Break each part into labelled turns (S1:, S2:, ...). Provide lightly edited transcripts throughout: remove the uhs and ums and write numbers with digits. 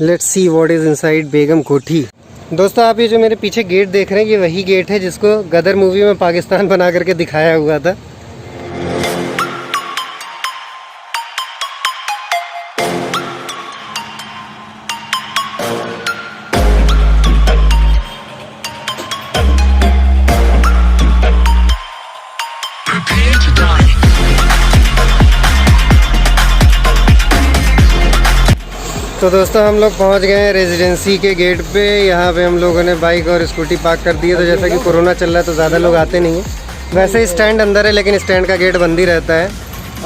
S1: Let's see what is inside Begum Kothi. दोस्तों आप ये जो मेरे पीछे गेट देख रहे हैं, ये वही गेट है जिसको गदर मूवी में पाकिस्तान बना करके दिखाया हुआ था। तो दोस्तों हम लोग पहुंच गए हैं रेजिडेंसी के गेट पे। यहाँ पे हम लोगों ने बाइक और स्कूटी पार्क कर दी है। तो जैसा कि कोरोना चल रहा है तो ज़्यादा लोग आते नहीं हैं। वैसे स्टैंड अंदर है लेकिन स्टैंड का गेट बंद ही रहता है।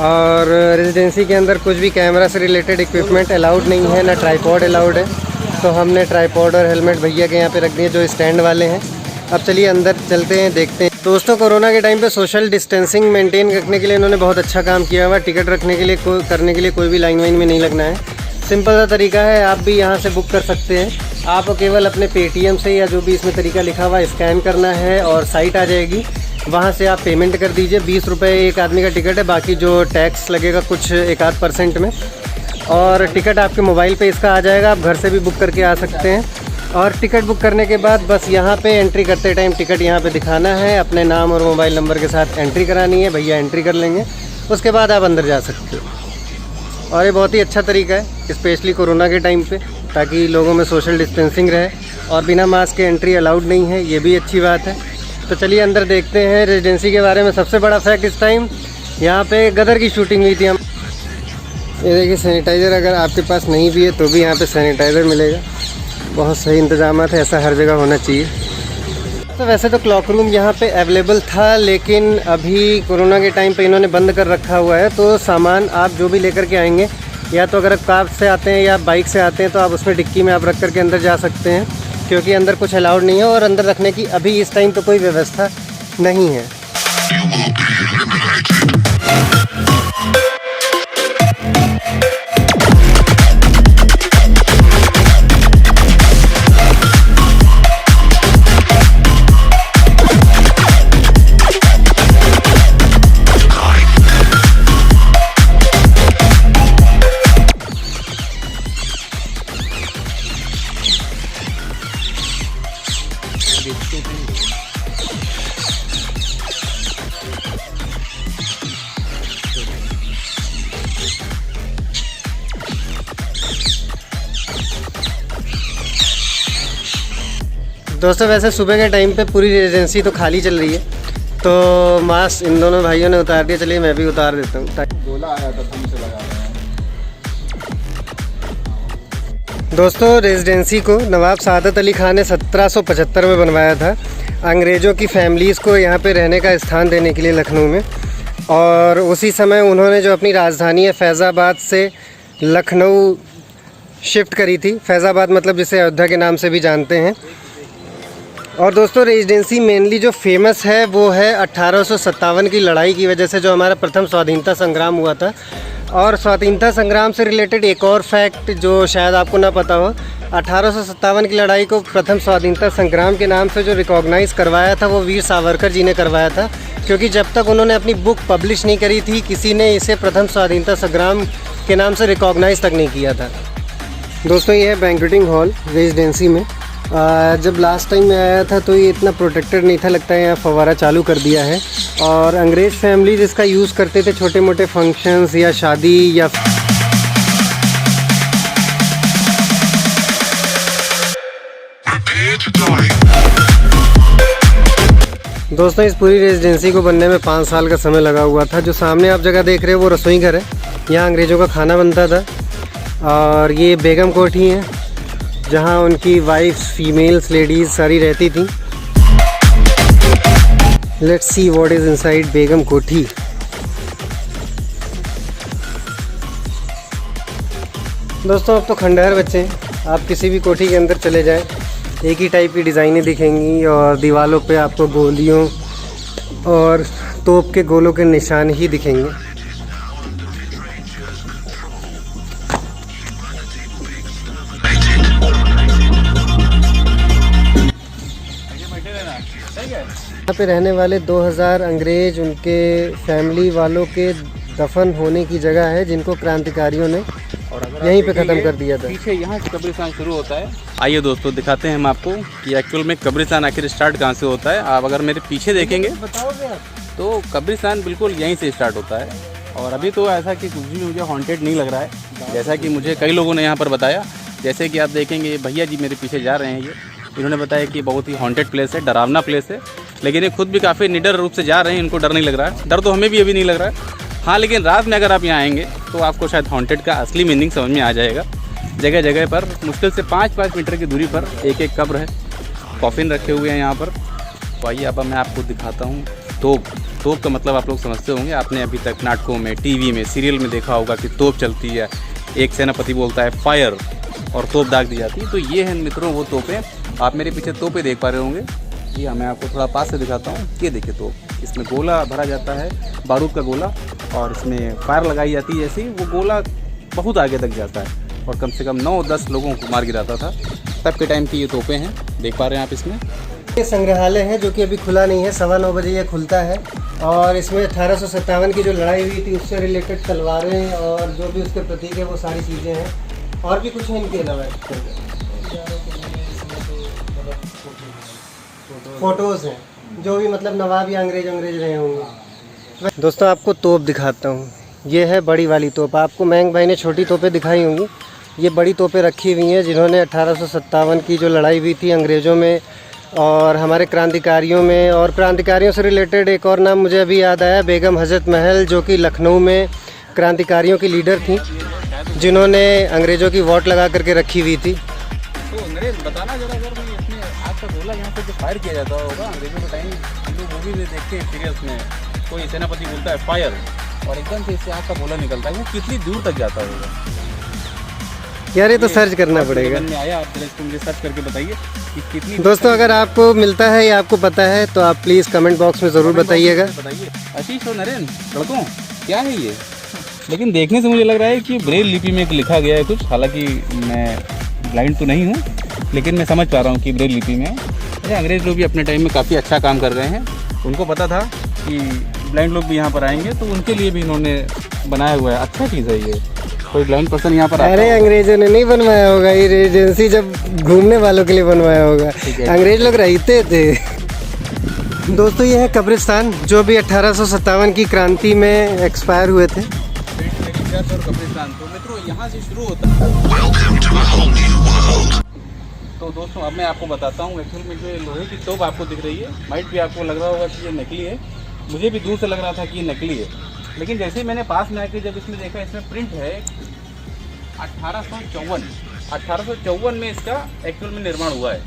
S1: और रेजिडेंसी के अंदर कुछ भी कैमरा से रिलेटेड इक्विपमेंट अलाउड नहीं है, ना ट्राईपॉड अलाउड है। तो हमने ट्राईपॉड और हेलमेट भैया के यहाँ पे रख दिए जो स्टैंड वाले हैं। अब चलिए अंदर चलते हैं, देखते हैं। दोस्तों कोरोना के टाइम पे सोशल डिस्टेंसिंग मेंटेन रखने के लिए इन्होंने बहुत अच्छा काम किया हुआ। टिकट रखने के लिए करने के लिए कोई भी लाइन वाइन में नहीं लगना है। सिंपल सा तरीका है, आप भी यहाँ से बुक कर सकते हैं। आप केवल अपने पेटीएम से या जो भी इसमें तरीका लिखा हुआ है स्कैन करना है और साइट आ जाएगी। वहाँ से आप पेमेंट कर दीजिए। 20 रुपये एक आदमी का टिकट है, बाकी जो टैक्स लगेगा कुछ 1-8% में। और टिकट आपके मोबाइल पे इसका आ जाएगा, आप घर से भी बुक करके आ सकते हैं। और टिकट बुक करने के बाद बस यहाँ पे एंट्री करते टाइम टिकट यहाँ पे दिखाना है, अपने नाम और मोबाइल नंबर के साथ एंट्री करानी है। भैया एंट्री कर लेंगे, उसके बाद आप अंदर जा सकते हो। और ये बहुत ही अच्छा तरीका है स्पेशली कोरोना के टाइम पे, ताकि लोगों में सोशल डिस्टेंसिंग रहे। और बिना मास्क के एंट्री अलाउड नहीं है, ये भी अच्छी बात है। तो चलिए अंदर देखते हैं रेजिडेंसी के बारे में। सबसे बड़ा फैक्ट इस टाइम यहाँ पे गदर की शूटिंग हुई थी। हम ये देखिए सैनिटाइज़र अगर आपके पास नहीं भी है तो भी यहाँ पे सैनिटाइज़र मिलेगा। बहुत सही इंतजाम है, ऐसा हर जगह होना चाहिए। तो वैसे तो क्लॉक रूम यहाँ पे अवेलेबल था, लेकिन अभी कोरोना के टाइम पे इन्होंने बंद कर रखा हुआ है। तो सामान आप जो भी लेकर के आएंगे, या तो अगर आप कार से आते हैं या बाइक से आते हैं तो आप उसमें डिक्की में आप रख करके अंदर जा सकते हैं, क्योंकि अंदर कुछ अलाउड नहीं है। और अंदर रखने की अभी इस टाइम तो कोई व्यवस्था नहीं है। दोस्तों वैसे सुबह के टाइम पे पूरी रेजिडेंसी तो खाली चल रही है, तो मास्क इन दोनों भाइयों ने उतार दिया। चलिए मैं भी उतार देता हूँ।
S2: बोला आया था तुमसे लगा रहे हैं।
S1: दोस्तों रेजिडेंसी को नवाब सादत अली खान ने 1775 में बनवाया था, अंग्रेज़ों की फैमिलीज़ को यहाँ पे रहने का स्थान देने के लिए लखनऊ में। और उसी समय उन्होंने जो अपनी राजधानी है फैज़ाबाद से लखनऊ शिफ्ट करी थी। फैज़ाबाद मतलब जिसे अयोध्या के नाम से भी जानते हैं। और दोस्तों रेजिडेंसी मेनली जो फेमस है वो है 1857 की लड़ाई की वजह से, जो हमारा प्रथम स्वाधीनता संग्राम हुआ था। और स्वाधीनता संग्राम से रिलेटेड एक और फैक्ट जो शायद आपको ना पता हो, 1857 की लड़ाई को प्रथम स्वाधीनता संग्राम के नाम से जो रिकॉग्नाइज़ करवाया था वो वीर सावरकर जी ने करवाया था, क्योंकि जब तक उन्होंने अपनी बुक पब्लिश नहीं करी थी किसी ने इसे प्रथम स्वाधीनता संग्राम के नाम से रिकॉग्नाइज़ तक नहीं किया था। दोस्तों ये है बैंक्वेटिंग हॉल रेजिडेंसी में। जब लास्ट टाइम मैं आया था तो ये इतना प्रोटेक्टेड नहीं था, लगता है यहाँ फव्वारा चालू कर दिया है। और अंग्रेज़ फैमिलीज इसका यूज़ करते थे छोटे मोटे फंक्शंस या शादी या दोस्तों इस पूरी रेजिडेंसी को बनने में 5 साल का समय लगा हुआ था। जो सामने आप जगह देख रहे हो वो रसोई घर है, यहाँ अंग्रेज़ों का खाना बनता था। और ये बेगम कोठी है जहाँ उनकी वाइफ्स, फीमेल्स, लेडीज़ सारी रहती थी। Let's see what is inside Begum Kothi. दोस्तों अब तो खंडहर बचे हैं, आप किसी भी कोठी के अंदर चले जाएं, एक ही टाइप की डिज़ाइनें दिखेंगी और दीवारों पे आपको गोलियों और तोप के गोलों के निशान ही दिखेंगे। यहाँ पे रहने वाले 2000 अंग्रेज, उनके फैमिली वालों के दफन होने की जगह है जिनको क्रांतिकारियों ने यहीं पे ख़त्म कर दिया था।
S3: पीछे यहाँ से कब्रिस्तान शुरू होता है। आइए दोस्तों दिखाते हैं हम आपको कि एक्चुअल में कब्रिस्तान आखिर स्टार्ट कहाँ से होता है। आप अगर मेरे पीछे देखेंगे तो कब्रिस्तान बिल्कुल यहीं से स्टार्ट होता है। और अभी तो ऐसा कि कुछ भी मुझे हॉन्टेड नहीं लग रहा है, जैसा कि मुझे कई लोगों ने यहाँ पर बताया। जैसे कि आप देखेंगे भैया जी मेरे पीछे जा रहे हैं, इन्होंने बताया कि बहुत ही हॉन्टेड प्लेस है, डरावना प्लेस है। लेकिन ये खुद भी काफ़ी निडर रूप से जा रहे हैं, इनको डर नहीं लग रहा है। डर तो हमें भी अभी नहीं लग रहा है। हाँ, लेकिन रात में अगर आप यहाँ आएंगे तो आपको शायद हॉन्टेड का असली मीनिंग समझ में आ जाएगा। जगह जगह पर मुश्किल से 5-5 मीटर की दूरी पर एक एक कब्र है, कॉफिन रखे हुए हैं यहाँ पर। तो आइए अब मैं आपको दिखाता हूँ तोप का मतलब आप लोग समझते होंगे। आपने अभी तक नाटकों में, टीवी में, सीरियल में देखा होगा कि तोप चलती है, एक सेनापति बोलता है फायर और तोप दाग दी जाती है। तो ये हैं मित्रों वो तोपें। आप मेरे पीछे तोपें देख पा रहे होंगे। ये मैं आपको थोड़ा पास से दिखाता हूँ। ये देखिए तोप, इसमें गोला भरा जाता है, बारूद का गोला, और इसमें फायर लगाई जाती है। जैसे ही वो गोला बहुत आगे तक जाता है और कम से कम 9-10 लोगों को मार गिराता था। तब के टाइम की ये तोपें हैं, देख पा रहे हैं आप। इसमें
S1: ये संग्रहालय है जो कि अभी खुला नहीं है, 9:15 बजे ये खुलता है। और इसमें 1857 की जो लड़ाई हुई थी उससे रिलेटेड तलवारें और जो भी उसके प्रतीक है वो सारी चीज़ें हैं। और भी कुछ है इनके अलावा, फोटोज़ हैं जो भी मतलब नवाब या अंग्रेज रहे होंगे। दोस्तों आपको तोप दिखाता हूँ। ये है बड़ी वाली तोप। आपको मयंक भाई ने छोटी तोपें दिखाई होंगी, ये बड़ी तोपें रखी हुई हैं जिन्होंने 1857 की जो लड़ाई हुई थी अंग्रेज़ों में और हमारे क्रांतिकारियों में। और क्रांतिकारियों से रिलेटेड एक और नाम मुझे अभी याद आया, बेगम हजरत महल, जो कि लखनऊ में क्रांतिकारियों की लीडर थी, जिन्होंने अंग्रेज़ों की वोट लगा करके रखी हुई थी।
S3: तो नरेश बताना जरा, अगर मैं इसमें आग का गोला यहाँ से जो फायर किया जाता होगा अंग्रेजों के टाइम, हम लोग मूवी में देखते हैं, सीरियल्स में, कोई सेनापति बोलता है फायर और एकदम से इससे आग का गोला निकलता है, वो कितनी दूर तक जाता होगा
S1: यार? ये तो सर्च करना पड़ेगा।
S3: में आया, आप इसको मुझे सर्च करके बताइए कि कितनी।
S1: दोस्तों अगर आपको मिलता है या आपको पता है तो आप प्लीज़ कमेंट बॉक्स में ज़रूर बताइएगा।
S3: आशीष और नरेन लड़कों, क्या है ये? लेकिन देखने से मुझे लग रहा है कि ब्रेल लिपि में लिखा गया है कुछ। हालांकि मैं ब्लाइंड तो नहीं हूँ, लेकिन मैं समझ पा रहा हूँ कि ब्रेल लिपि में। अच्छा, अंग्रेज़ लोग भी अपने टाइम में काफ़ी अच्छा काम कर रहे हैं। उनको पता था कि ब्लाइंड लोग भी यहाँ पर आएंगे, तो उनके लिए भी इन्होंने बनाया हुआ है। अच्छा चीज़ है ये। कोई ब्लाइंड पर्सन यहाँ पर आता है?
S1: अरे अंग्रेजों ने नहीं बनवाया होगा, ये रेजिडेंसी जब घूमने वालों के लिए बनवाया होगा। अंग्रेज लोग रहते थे। दोस्तों ये है कब्रिस्तान जो भी 1857 की क्रांति में एक्सपायर हुए थे।
S3: कब्रिस्तान तो मित्रों यहाँ से शुरू होता है। तो दोस्तों अब मैं आपको बताता हूँ एक्चुअल में जो लोहे की तोप आपको दिख रही है, माइट भी आपको लग रहा होगा कि ये नकली है। मुझे भी दूर से लग रहा था कि ये नकली है, लेकिन जैसे ही मैंने पास में आके जब इसमें देखा, इसमें प्रिंट है 1854 में इसका एक्चुअल में निर्माण हुआ है।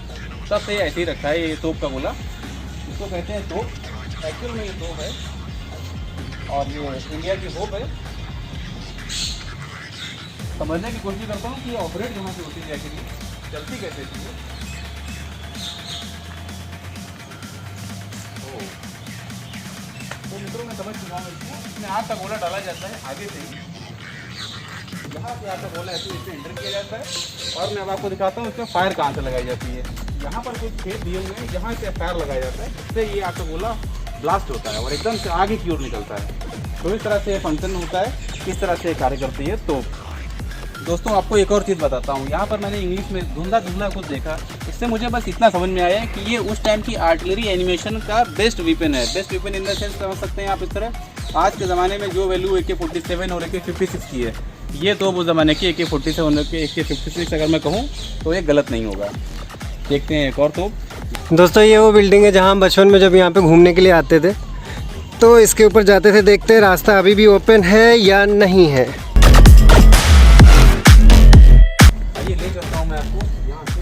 S3: तब से ऐसे ही रखा है ये तोप का गोला। इसको कहते हैं तोप। एक्चुअल में ये तोप है और ये इंडिया की होप है। समझने की कोशिश करता हूँ कि ये ऑपरेट कहाँ से होती है, एक्चुअली चलती कैसे थी। तो मित्रों मैं समझ चुका हूँ इसको। इसमें आग का गोला डाला जाता है आगे से ही, यहाँ से आग का गोला ऐसे इसमें एंटर किया जाता है। और मैं अब आपको दिखाता हूँ इसमें फायर कहाँ से लगाई जाती है। यहाँ पर कुछ छेद दिए हुए हैं, जहाँ से फायर लगाया जाता है, इससे ये आग का गोला ब्लास्ट होता है और एकदम से आगे की ओर निकलता है। तो इस तरह से फंक्शन होता है, किस तरह से कार्य करती है। तो दोस्तों आपको एक और चीज़ बताता हूँ। यहाँ पर मैंने इंग्लिश में धुंधला कुछ देखा, इससे मुझे बस इतना समझ में आया कि ये उस टाइम की आर्टिलरी एनिमेशन का बेस्ट वेपन है। Best weapon in the sense समझ सकते हैं आप इस तरह। आज के ज़माने में जो वैल्यू AK-47 और AK-56 की है, ये तो उस ज़माने की AK-47 और AK-56 अगर मैं कहूँ तो ये गलत नहीं होगा। देखते हैं एक और तोप।
S1: दोस्तों ये वो बिल्डिंग है जहाँ हम बचपन में जब यहाँ पे घूमने के लिए आते थे तो इसके ऊपर जाते थे। देखते हैं रास्ता अभी भी ओपन है या नहीं है।
S3: ये ले चलता हूँ मैं आपको यहाँ से।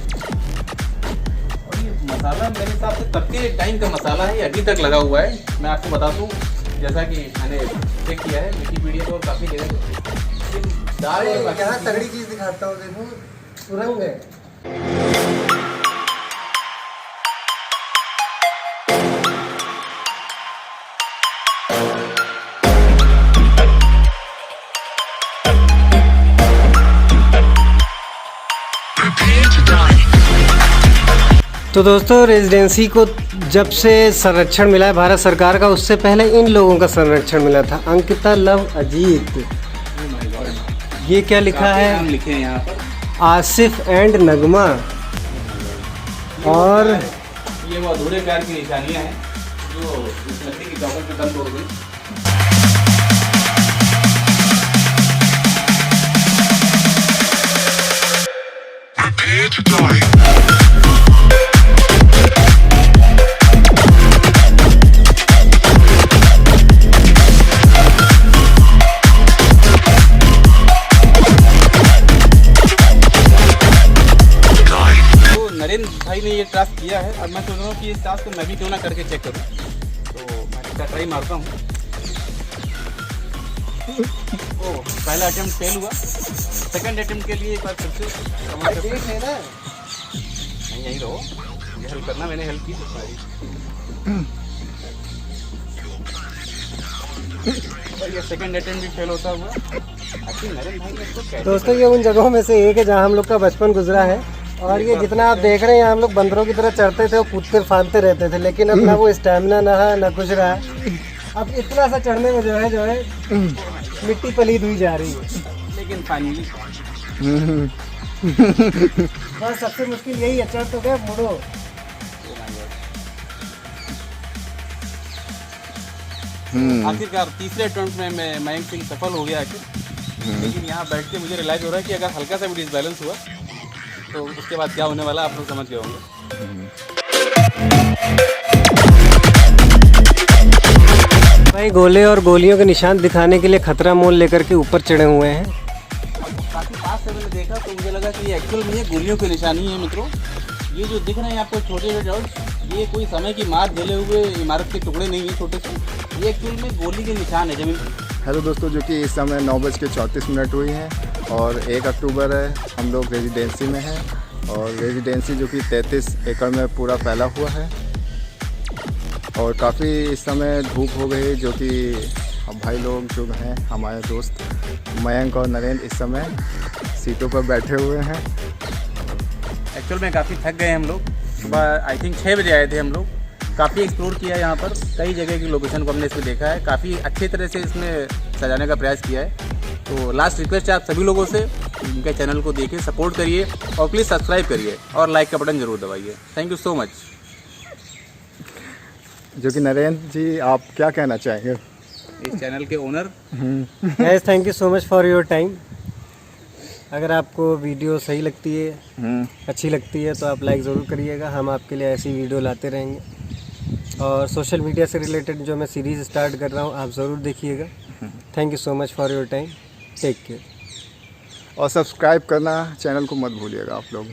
S3: और ये मसाला मेरे हिसाब से तब के टाइम का मसाला है, ये अभी तक लगा हुआ है। मैं आपको बता दूँ, जैसा कि मैंने चेक किया है विकिपीडिया पर काफ़ी जगह दाल।
S1: यहाँ तगड़ी चीज़ दिखाता हूँ, देखो सुरंग है। तो दोस्तों रेजिडेंसी को जब से संरक्षण मिला है भारत सरकार का, उससे पहले इन लोगों का संरक्षण मिला था। अंकिता लव अजीत, ये क्या लिखा
S3: काफी
S1: है?
S3: नाम लिखे हैं यहाँ पर।
S1: आसिफ एंड नगमा। और
S3: ये वो अधूरे प्यार की निशानियाँ हैं जो इस लकड़ी की चौखट में दम तोड़ गई। नरेंद्र भाई ने ये टास्क किया है और मैं सोच रहा हूँ कि इस टास्क को मैं भी क्यों ना करके चेक करूँ, तो मैं इसका ट्राई मारता हूँ। ओ पहला अटेम्प्ट फेल हुआ, सेकंड अटेम्प्ट के लिए एक बार फिर से नहीं यहीं रहो, ये हेल्प करना, मैंने हेल्प की तो सारी। और ये सेकंड अटेम्प्ट भी फेल होता हुआ। एक्चुअली नरेंद्र भाई ने इसको कैसे
S1: दोस्तों ये उन जगहों में से एक है जहाँ हम लोग का बचपन गुजरा है। और ये जितना आप देख रहे हैं हम लोग बंदरों की तरह चढ़ते थे और कूदते फांदते रहते थे, लेकिन अब ना वो स्टैमिना ना है ना कुछ रहा। अब इतना सा चढ़ने में जो है मिट्टी पलीद हुई जा रही है।
S3: लेकिन फाइनली
S1: बस सबसे मुश्किल यही है, चढ़ तो गए, मुड़ो।
S3: आखिरकार तीसरे अटेम्प्ट में मैं मयंक सिंह सफल हो गया आखिर। लेकिन यहाँ बैठ के मुझे रियलाइज हो रहा है कि अगर हल्का सा भी डिसबैलेंस हुआ तो उसके बाद क्या होने वाला आप लोग समझ गए होंगे।
S1: भाई गोले और गोलियों के निशान दिखाने के लिए खतरा मोल लेकर के ऊपर चढ़े हुए हैं।
S3: काफ़ी पास से मैंने देखा तो मुझे लगा कि ये एक्चुअल में ये गोलियों की निशानी है मित्रों। ये जो दिख रहे हैं आपको छोटे छोटे डॉट्स, ये कोई समय की मार झेले हुए इमारत के टुकड़े नहीं है छोटे से, ये एक्चुअल में गोली के निशान है जमीन पर।
S2: हेलो दोस्तों, जो कि इस समय 9:34 हुई हैं और 1 अक्टूबर है। हम लोग रेजिडेंसी में हैं और रेजिडेंसी जो कि 33 एकड़ में पूरा फैला हुआ है और काफ़ी इस समय धूप हो गई, जो कि अब भाई लोग जो हैं हमारे दोस्त मयंक और नरेंद्र इस समय सीटों पर बैठे हुए हैं।
S3: एक्चुअल में काफ़ी थक गए हम लोग। सुबह आई थिंक 6 बजे आए थे हम लोग। काफ़ी एक्सप्लोर किया है यहाँ पर, कई जगह की लोकेशन को हमने इसमें देखा है, काफ़ी अच्छी तरह से इसमें सजाने का प्रयास किया है। तो लास्ट रिक्वेस्ट है आप सभी लोगों से, इनके चैनल को देखिए, सपोर्ट करिए और प्लीज़ सब्सक्राइब करिए और लाइक का बटन ज़रूर दबाइए। Thank you so much.
S2: जो कि नरेंद्र जी, आप क्या कहना चाहेंगे
S3: इस चैनल के owner?
S1: Guys thank you so much for your time. अगर आपको वीडियो सही लगती है, अच्छी लगती है तो आप लाइक ज़रूर करिएगा। हम आपके लिए ऐसी वीडियो लाते रहेंगे और सोशल मीडिया से रिलेटेड जो मैं सीरीज़ स्टार्ट कर रहा हूँ आप ज़रूर देखिएगा। Thank you so much for your time. Take care
S2: और सब्सक्राइब करना चैनल को मत भूलिएगा आप लोग।